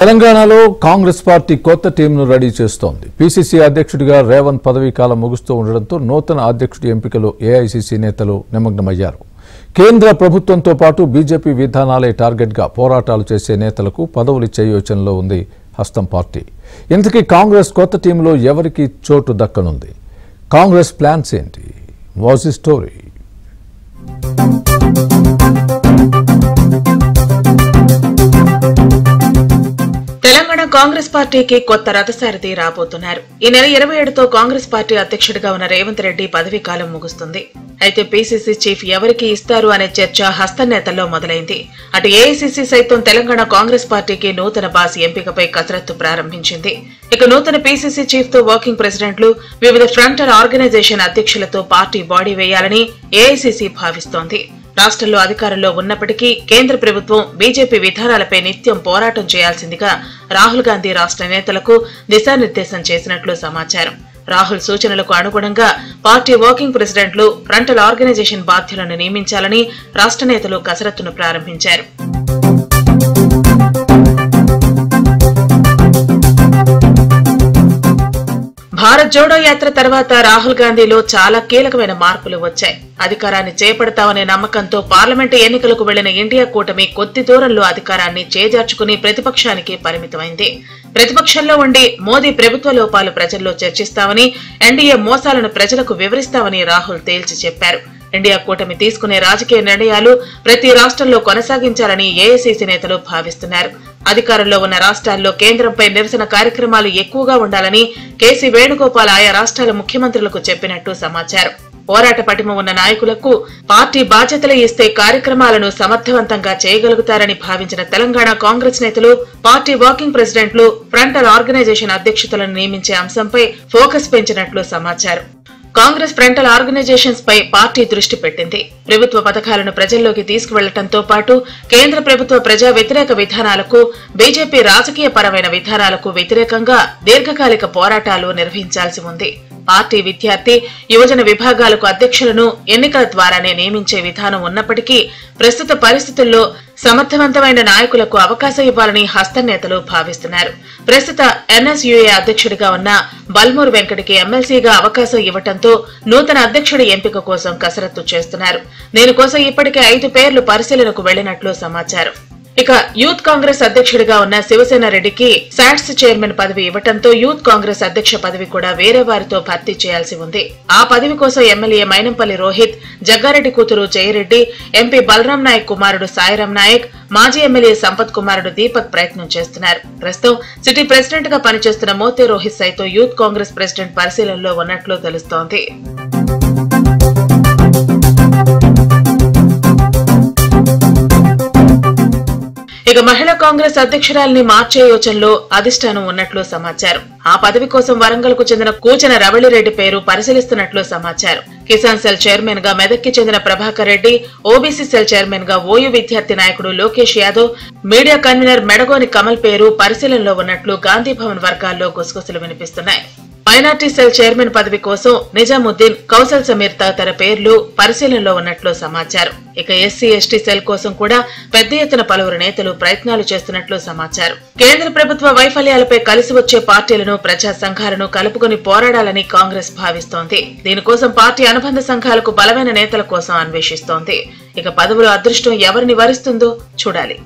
తెలంగాణలో కాంగ్రెస్ పార్టీ కొత్త టీంను రెడీ చేస్తోంది. పీసీసీ అధ్యక్షుడిగా రేవంత్ పదవీ కాలం ముగుస్తూ ఉండడంతో నూతన అధ్యక్షుడి ఎంపికలో ఏఐసీసీ నేతలు నిమగ్నమయ్యారు. కేంద్ర ప్రభుత్వంతో పాటు బీజేపీ విధానాలే టార్గెట్గా పోరాటాలు చేసే నేతలకు పదవులిచ్చే యోచనలో ఉంది హస్తం పార్టీ. ఇంతకీ కాంగ్రెస్ కొత్త టీంలో ఎవరికి చోటు దక్కనుంది? కాంగ్రెస్ ప్లాన్స్ ఏంటి? Was the story? Telangana Congress పార్టీకి కొత్త రథసారథి రాబోతున్నారు. ఈ నెల 27తో కాంగ్రెస్ పార్టీ అధ్యక్షుడిగా ఉన్న రేవంత్ రెడ్డి పదవీ కాలం ముగుస్తుంది. అయితే పీసీసీ చీఫ్ ఎవరికి ఇస్తారు అనే చర్చ హస్తం నేతల్లో మొదలైంది. అటు ఏఐసీసీ సైతం తెలంగాణ కాంగ్రెస్ పార్టీకి నూతన బాస్ ఎంపికపై కసరత్తు ప్రారంభించింది. ఇక నూతన పీసీసీ చీఫ్ తో వర్కింగ్ ప్రెసిడెంట్లు, వివిధ ఫ్రంటల్ ఆర్గనైజేషన్ అధ్యక్షులతో పార్టీ బాడీ వేయాలని ఏఐసీసీ భావిస్తోంది. రాష్ట్రంలో అధికారంలో ఉన్నప్పటికీ కేంద్ర ప్రభుత్వం బీజేపీ విధానాలపై నిత్యం పోరాటం చేయాల్సిందిగా రాహుల్ గాంధీ రాష్ట్ర నేతలకు దిశానిర్దేశం చేసినట్లు సమాచారం. రాహుల్ సూచనలకు అనుగుణంగా పార్టీ వర్కింగ్ ప్రెసిడెంట్లు, ఫ్రంటల్ ఆర్గనైజేషన్ బాధ్యులను నియమించాలని రాష్ట్ర నేతలు కసరత్తును ప్రారంభించారు. భారత్ జోడో యాత్ర తర్వాత రాహుల్ గాంధీలో చాలా కీలకమైన మార్పులు వచ్చాయి. అధికారాన్ని చేపడతామనే నమ్మకంతో పార్లమెంటు ఎన్నికలకు వెళ్లిన ఇండియా కూటమి కొద్ది దూరంలో అధికారాన్ని చేజార్చుకుని ప్రతిపక్షానికి పరిమితమైంది. ప్రతిపక్షంలో ఉండి మోదీ ప్రభుత్వ లోపాలు ప్రజల్లో చర్చిస్తామని, ఎన్డీఏ మోసాలను ప్రజలకు వివరిస్తామని రాహుల్ తేల్చి చెప్పారు. ఇండియా కూటమి తీసుకునే రాజకీయ నిర్ణయాలు ప్రతి రాష్ట్రంలో కొనసాగించాలని ఏఐసీసీ నేతలు భావిస్తున్నారు. అధికారంలో ఉన్న రాష్ట్రాల్లో కేంద్రంపై నిరసన కార్యక్రమాలు ఎక్కువగా ఉండాలని కేసీ వేణుగోపాల్ ఆయా రాష్ట్రాల ముఖ్యమంత్రులకు చెప్పినట్టు సమాచారం. పోరాట పటిమ ఉన్న నాయకులకు పార్టీ బాధ్యతలు ఇస్తే కార్యక్రమాలను సమర్థవంతంగా చేయగలుగుతారని భావించిన తెలంగాణ కాంగ్రెస్ నేతలు పార్టీ వర్కింగ్ ప్రెసిడెంట్లు, ఫ్రంటల్ ఆర్గనైజేషన్ అధ్యక్షులను నియమించే అంశంపై ఫోకస్ పెంచినట్లు సమాచారం. కాంగ్రెస్ ఫ్రంటల్ ఆర్గనైజేషన్స్ పై పార్టీ దృష్టి పెట్టింది. ప్రభుత్వ పథకాలను ప్రజల్లోకి తీసుకువెళ్లడంతో పాటు కేంద్ర ప్రభుత్వ ప్రజా వ్యతిరేక విధానాలకు, బీజేపీ రాజకీయ పరమైన విధానాలకు వ్యతిరేకంగా దీర్ఘకాలిక పోరాటాలు నిర్వహించాల్సి ఉంది. పార్టీ విద్యార్థి, యువజన విభాగాలకు అధ్యక్షులను ఎన్నికల ద్వారానే నియమించే విధానం ఉన్నప్పటికీ ప్రస్తుత పరిస్థితుల్లో సమర్థవంతమైన నాయకులకు అవకాశం ఇవ్వాలని హస్తం నేతలు భావిస్తున్నారు. ప్రస్తుత ఎన్ఎస్యూఏ అధ్యక్షుడిగా ఉన్న బల్మూర్ వెంకటకి ఎమ్మెల్సీగా అవకాశం ఇవ్వడంతో నూతన అధ్యక్షుడి ఎంపిక కోసం కసరత్తు చేస్తున్నారు. దీనికోసం ఇప్పటికే 5 పేర్లు పరిశీలనకు వెళ్లినట్లు సమాచారం. ఇక యూత్ కాంగ్రెస్ అధ్యక్షుడిగా ఉన్న శివసేన రెడ్డికి సాట్స్ చైర్మన్ పదవి ఇవ్వడంతో యూత్ కాంగ్రెస్ అధ్యక్ష పదవి కూడా వేరే వారితో భర్తీ చేయాల్సి ఉంది. ఆ పదవి కోసం ఎమ్మెల్యే మైనంపల్లి రోహిత్, జగ్గారెడ్డి కూతురు జయరెడ్డి, ఎంపీ బలరాం నాయక్ కుమారుడు సాయిరాం నాయక్, మాజీ ఎమ్మెల్యే సంపత్ కుమారుడు దీపక్ ప్రయత్నం చేస్తున్నారు. ప్రస్తుతం సిటీ ప్రెసిడెంట్ గా పనిచేస్తున్న మోతే రోహిత్ సైతం యూత్ కాంగ్రెస్ ప్రెసిడెంట్ పరిశీలనలో ఉన్నట్లు తెలుస్తోంది. ఇక మహిళా కాంగ్రెస్ అధ్యక్షురాలిని మార్చే యోచనలో అధిష్టానం ఉన్నట్లు సమాచారం. ఆ పదవి కోసం వరంగల్ కు చెందిన కూచన రవళిరెడ్డి పేరు పరిశీలిస్తున్నట్లు సమాచారం. కిసాన్ సెల్ చైర్మన్ గా మెదక్కి చెందిన Prabhakar Reddy, OBC cell chairman గా ఓయూ విద్యార్థి నాయకుడు లోకేష్ యాదవ్, మీడియా కన్వీనర్ మెడగోని కమల్ పేరు పరిశీలనలో ఉన్నట్లు గాంధీభవన్ వర్గాల్లో గుసగుసలు వినిపిస్తున్నాయి. మైనార్టీ సెల్ చైర్మన్ పదవి కోసం నిజాముద్దీన్, కౌశల్ సమీర్ తదితర పేర్లు పరిశీలనలో ఉన్నట్లు సమాచారం. ఇక ఎస్సీ ఎస్టీ సెల్ కోసం కూడా పెద్ద ఎత్తున పలువురు నేతలు ప్రయత్నాలు చేస్తున్నట్లు సమాచారం. కేంద్ర ప్రభుత్వ వైఫల్యాలపై కలిసి వచ్చే పార్టీలను, ప్రజా సంఘాలను కలుపుకొని పోరాడాలని కాంగ్రెస్ భావిస్తోంది. దీనికోసం పార్టీ అనుబంధ సంఘాలకు బలమైన నేతల కోసం అన్వేషిస్తోంది. ఇక పదవుల అదృష్టం ఎవరిని వరిస్తుందో చూడాలి.